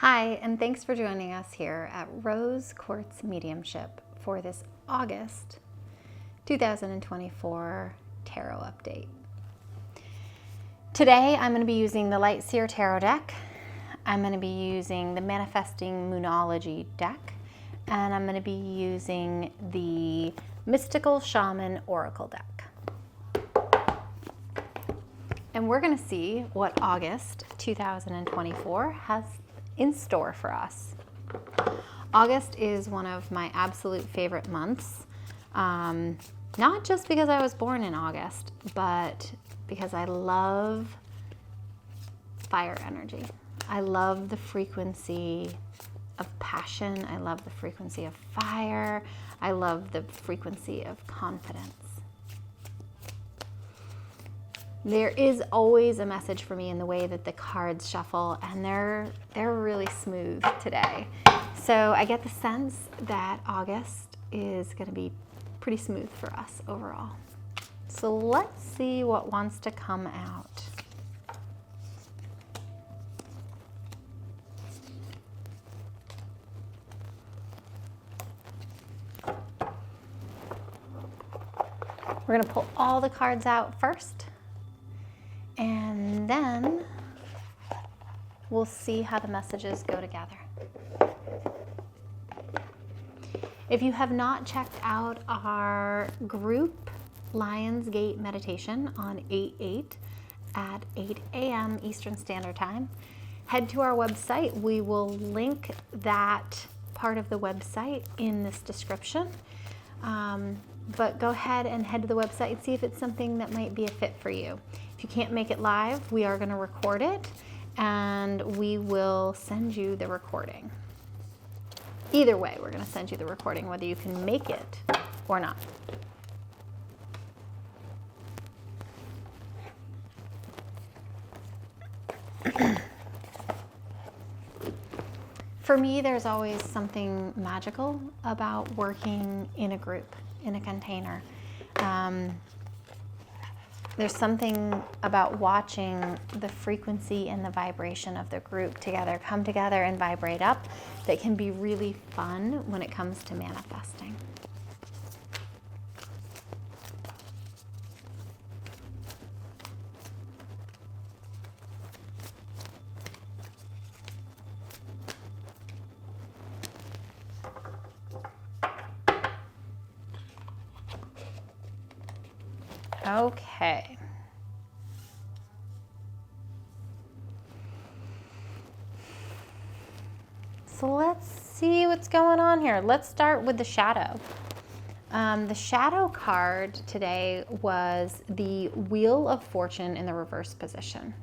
Hi, and thanks for joining us here at Rose Quartz Mediumship for this August 2024 Tarot Update. Today I'm going to be using the Light Seer Tarot deck, I'm going to be using the Manifesting Moonology deck, and I'm going to be using the Mystical Shaman Oracle deck. And we're going to see what August 2024 has in store for us. August is one of my absolute favorite months, not just because I was born in August, but because I love fire energy. I love the frequency of passion. I love the frequency of fire. I love the frequency of confidence. There is always a message for me in the way that the cards shuffle, and they're really smooth today. So I get the sense that August is going to be pretty smooth for us overall. So let's see what wants to come out. We're going to pull all the cards out first, and then we'll see how the messages go together. If you have not checked out our group Lionsgate meditation on 8/8 at 8 a.m. Eastern Standard Time, head to our website. We will link that part of the website in this description. But go ahead and head to the website and see if it's something that might be a fit for you. If you can't make it live, we are going to record it and we will send you the recording. Either way, we're going to send you the recording, whether you can make it or not. For me, there's always something magical about working in a group, in a container. There's something about watching the frequency and the vibration of the group together come together and vibrate up that can be really fun when it comes to manifesting. Okay. So let's see what's going on here. Let's start with the shadow. The shadow card today was the Wheel of Fortune in the reverse position.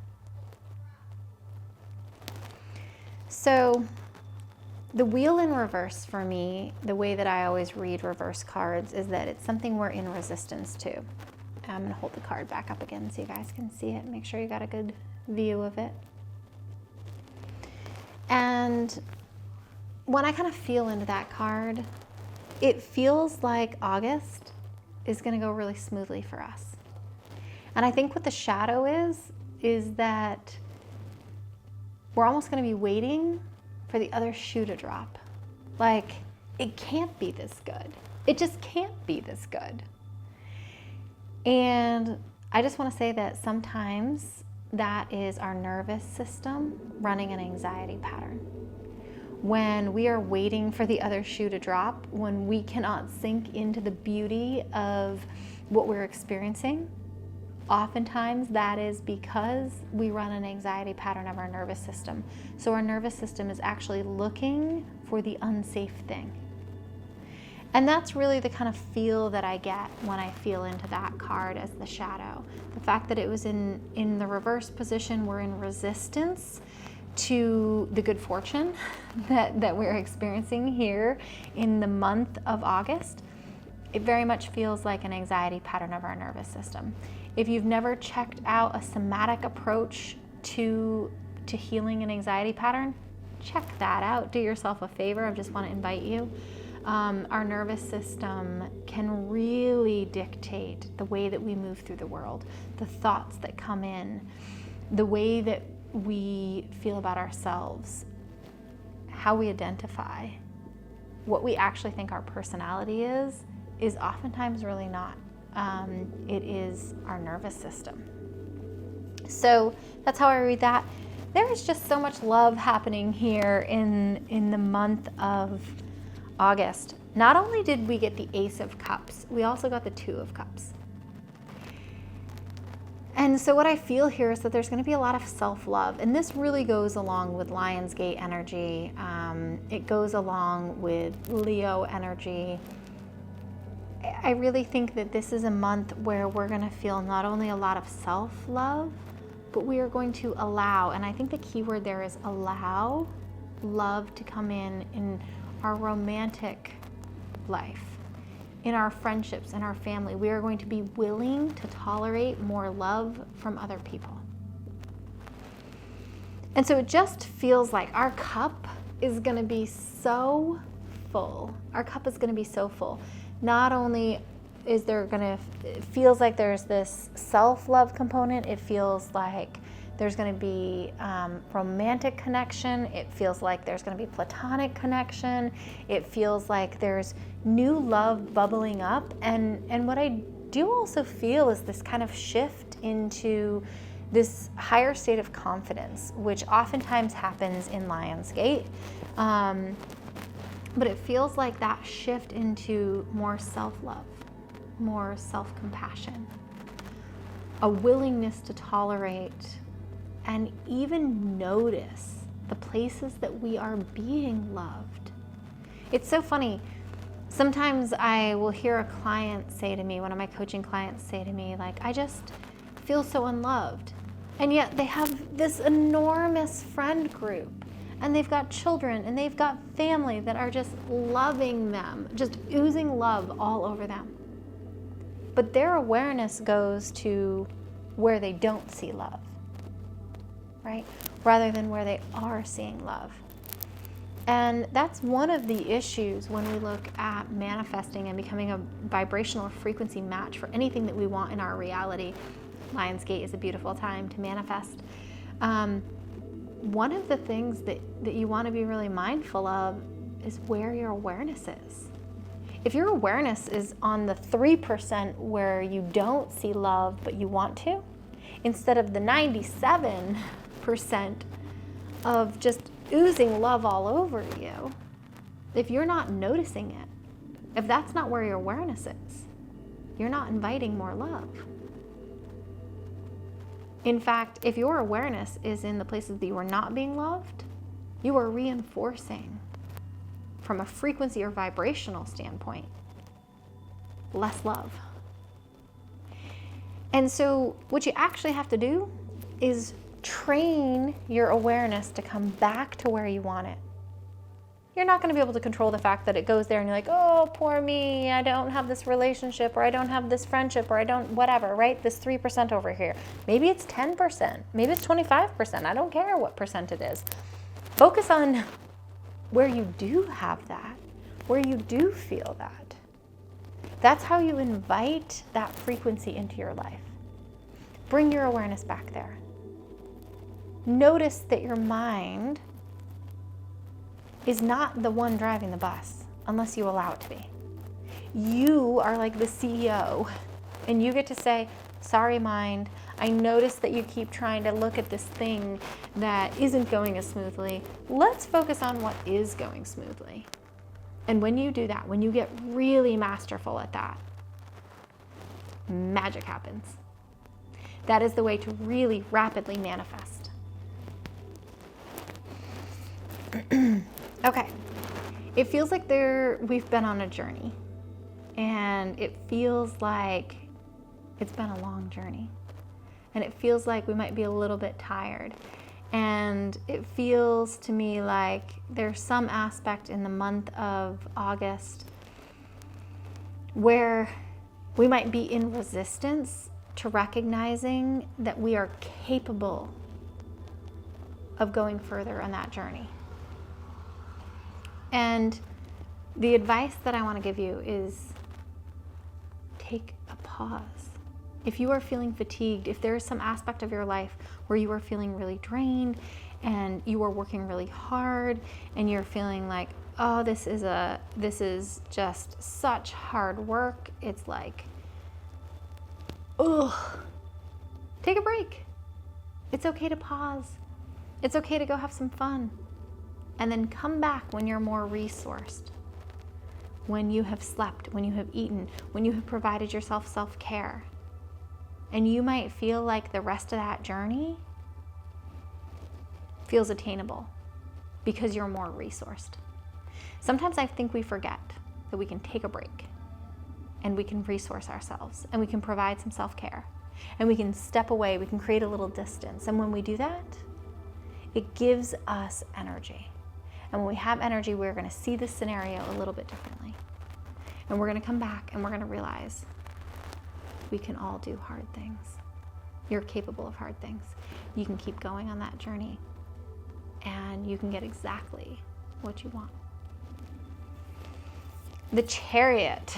So the wheel in reverse for me, the way that I always read reverse cards, is that it's something we're in resistance to. I'm going to hold the card back up again so you guys can see it. Make sure you got a good view of it. And when I kind of feel into that card, it feels like August is going to go really smoothly for us. And I think what the shadow is that we're almost going to be waiting for the other shoe to drop. Like, it can't be this good. It just can't be this good. And I just want to say that sometimes that is our nervous system running an anxiety pattern. When we are waiting for the other shoe to drop, when we cannot sink into the beauty of what we're experiencing, oftentimes that is because we run an anxiety pattern of our nervous system. So our nervous system is actually looking for the unsafe thing. And that's really the kind of feel that I get when I feel into that card as the shadow. The fact that it was in the reverse position, we're in resistance to the good fortune that we're experiencing here in the month of August. It very much feels like an anxiety pattern of our nervous system. If you've never checked out a somatic approach to healing an anxiety pattern, check that out. Do yourself a favor. I just want to invite you. Our nervous system can really dictate the way that we move through the world, the thoughts that come in, the way that we feel about ourselves. how we identify what we actually think our personality is oftentimes really not. It is our nervous system. So that's how I read that. There is just so much love happening here in the month of August. Not only did we get the Ace of Cups, we also got the Two of Cups. And so what I feel here is that there's going to be a lot of self-love. And this really goes along with Lionsgate energy. It goes along with Leo energy. I really think that this is a month where we're going to feel not only a lot of self-love, but we are going to allow, and I think the key word there is allow love to come in our romantic life, in our friendships, in our family. We are going to be willing to tolerate more love from other people. And so it just feels like our cup is going to be so full. Our cup is going to be so full. Not only is there it feels like there's this self-love component, it feels like there's going to be romantic connection, it feels like there's going to be platonic connection, it feels like there's new love bubbling up, and what I do also feel is this kind of shift into this higher state of confidence, which oftentimes happens in Lionsgate. But it feels like that shift into more self-love, more self-compassion, a willingness to tolerate and even notice the places that we are being loved. It's so funny. Sometimes I will hear a client say to me, one of my coaching clients say to me, like, I just feel so unloved. And yet they have this enormous friend group, and they've got children, and they've got family that are just loving them, just oozing love all over them. But their awareness goes to where they don't see love, right? Rather than where they are seeing love. And that's one of the issues when we look at manifesting and becoming a vibrational frequency match for anything that we want in our reality. Lionsgate is a beautiful time to manifest. One of the things that you want to be really mindful of is where your awareness is. If your awareness is on the 3% where you don't see love but you want to, instead of the 97% of just oozing love all over you, if you're not noticing it, if that's not where your awareness is, you're not inviting more love. In fact, if your awareness is in the places that you are not being loved, you are reinforcing, from a frequency or vibrational standpoint, less love. And so what you actually have to do is train your awareness to come back to where you want it. You're not going to be able to control the fact that it goes there and you're like, oh, poor me, I don't have this relationship, or I don't have this friendship, or I don't whatever, right? This 3% over here. Maybe it's 10%, maybe it's 25%. I don't care what percent it is. Focus on where you do have that, where you do feel that. That's how you invite that frequency into your life. Bring your awareness back there. Notice that your mind is not the one driving the bus unless you allow it to be. You are like the CEO, and you get to say, sorry mind, I notice that you keep trying to look at this thing that isn't going as smoothly. Let's focus on what is going smoothly. And when you do that, when you get really masterful at that, magic happens. That is the way to really rapidly manifest. Okay, it feels like we've been on a journey, and it feels like it's been a long journey, and it feels like we might be a little bit tired, and it feels to me like there's some aspect in the month of August where we might be in resistance to recognizing that we are capable of going further on that journey. And the advice that I want to give you is take a pause. If you are feeling fatigued, if there is some aspect of your life where you are feeling really drained and you are working really hard and you're feeling like, oh, this is just such hard work. It's like, ugh. Take a break. It's okay to pause. It's okay to go have some fun. And then come back when you're more resourced. When you have slept, when you have eaten, when you have provided yourself self-care. And you might feel like the rest of that journey feels attainable because you're more resourced. Sometimes I think we forget that we can take a break and we can resource ourselves and we can provide some self-care and we can step away, we can create a little distance. And when we do that, it gives us energy. And when we have energy, we're going to see this scenario a little bit differently. And we're going to come back and we're going to realize we can all do hard things. You're capable of hard things. You can keep going on that journey and you can get exactly what you want. The Chariot.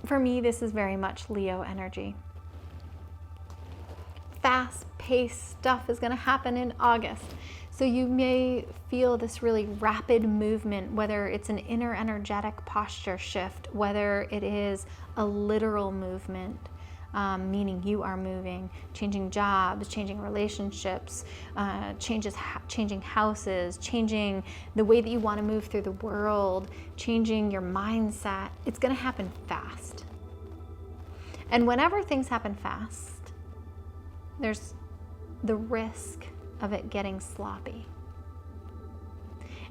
For me, this is very much Leo energy. Fast-paced stuff is going to happen in August. So you may feel this really rapid movement, whether it's an inner energetic posture shift, whether it is a literal movement, meaning you are moving, changing jobs, changing relationships, changing houses, changing the way that you want to move through the world, changing your mindset. It's going to happen fast. And whenever things happen fast, there's the risk of it getting sloppy.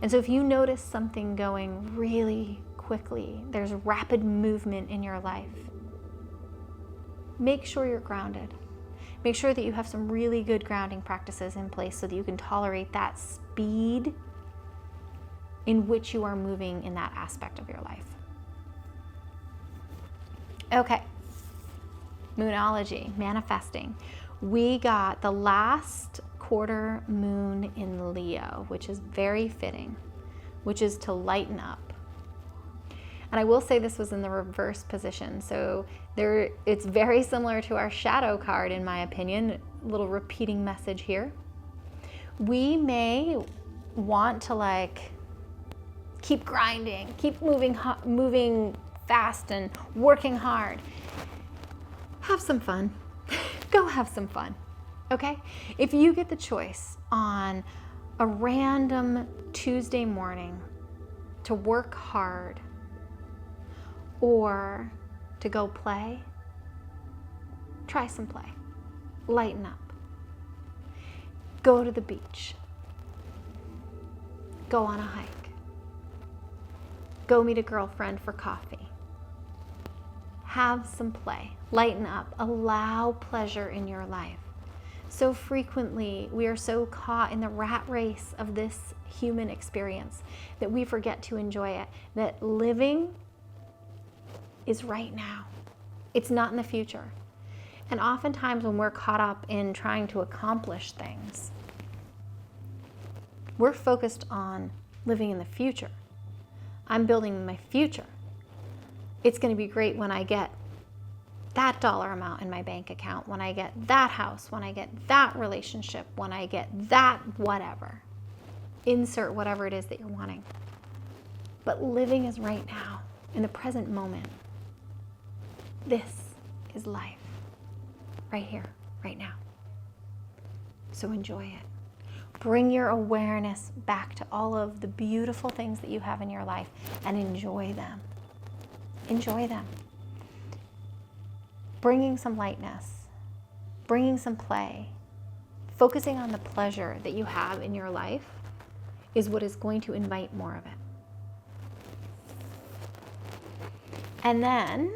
And so if you notice something going really quickly, there's rapid movement in your life, make sure you're grounded. Make sure that you have some really good grounding practices in place so that you can tolerate that speed in which you are moving in that aspect of your life. Okay, Moonology, manifesting. We got the last quarter moon in Leo, which is very fitting, which is to lighten up. And I will say this was in the reverse position. So it's very similar to our shadow card, in my opinion. A little repeating message here. We may want to keep grinding, keep moving fast and working hard. Have some fun. Go have some fun, okay? If you get the choice on a random Tuesday morning to work hard or to go play, try some play. Lighten up. Go to the beach. Go on a hike. Go meet a girlfriend for coffee. Have some play. Lighten up. Allow pleasure in your life. So frequently, we are so caught in the rat race of this human experience that we forget to enjoy it. That living is right now. It's not in the future. And oftentimes when we're caught up in trying to accomplish things, we're focused on living in the future. I'm building my future. It's going to be great when I get that dollar amount in my bank account, when I get that house, when I get that relationship, when I get that whatever. Insert whatever it is that you're wanting. But living is right now, in the present moment. This is life, right here, right now. So enjoy it. Bring your awareness back to all of the beautiful things that you have in your life and enjoy them. Enjoy them. Bringing some lightness, bringing some play, focusing on the pleasure that you have in your life is what is going to invite more of it. And then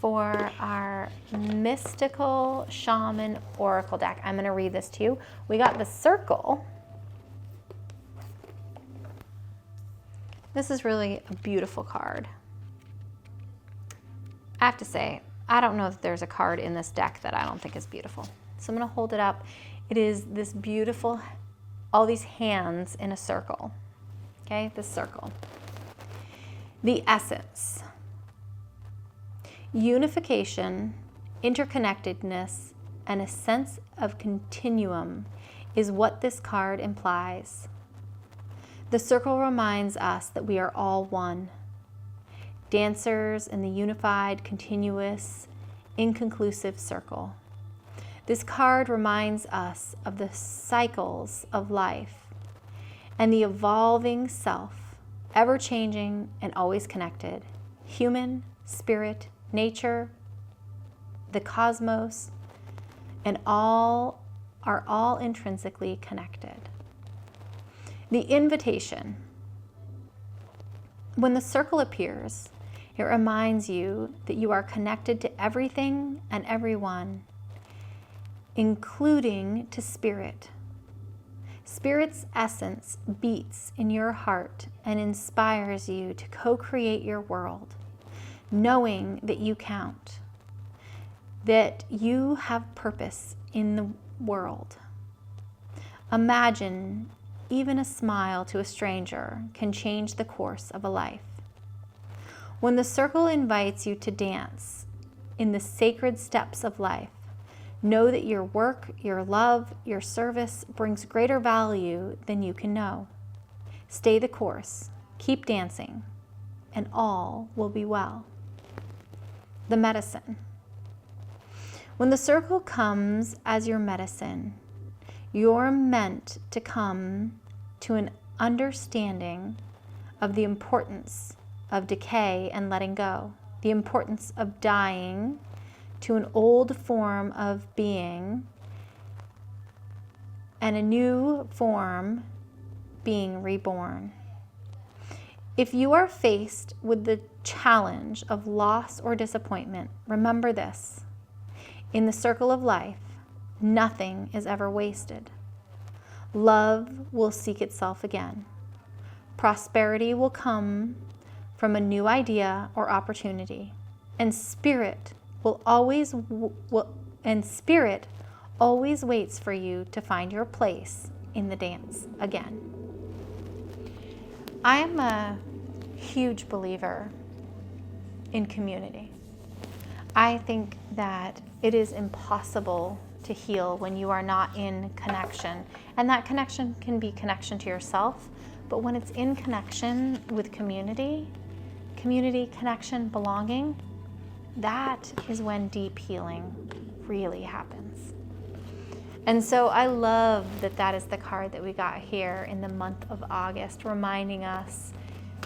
for our mystical shaman oracle deck, I'm going to read this to you. We got the Circle. This is really a beautiful card. I have to say, I don't know if there's a card in this deck that I don't think is beautiful. So I'm going to hold it up. It is this beautiful, all these hands in a circle. Okay, the circle. The essence. Unification, interconnectedness, and a sense of continuum is what this card implies. The circle reminds us that we are all one, dancers in the unified, continuous, inconclusive circle. This card reminds us of the cycles of life and the evolving self, ever-changing and always connected. Human, spirit, nature, the cosmos, and all are all intrinsically connected. The invitation. When the circle appears, it reminds you that you are connected to everything and everyone, including to spirit. Spirit's essence beats in your heart and inspires you to co-create your world, knowing that you count, that you have purpose in the world. Imagine even a smile to a stranger can change the course of a life. When the circle invites you to dance in the sacred steps of life, know that your work, your love, your service brings greater value than you can know. Stay the course, keep dancing, and all will be well. The medicine. When the circle comes as your medicine, you're meant to come to an understanding of the importance of decay and letting go, the importance of dying to an old form of being and a new form being reborn. If you are faced with the challenge of loss or disappointment, remember this. In the circle of life, nothing is ever wasted. Love will seek itself again. Prosperity will come from a new idea or opportunity, and spirit always waits for you to find your place in the dance again. I am a huge believer in community. I think that it is impossible to heal when you are not in connection. And that connection can be connection to yourself, but when it's in connection with community, connection, belonging, that is when deep healing really happens. And so I love that that is the card that we got here in the month of August, reminding us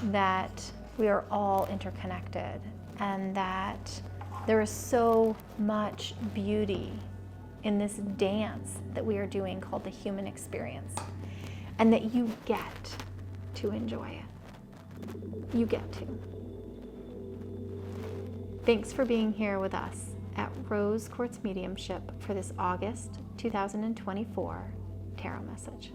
that we are all interconnected and that there is so much beauty in this dance that we are doing called the human experience, and that you get to enjoy it. You get to. Thanks for being here with us at Rose Quartz Mediumship for this August 2024 tarot message.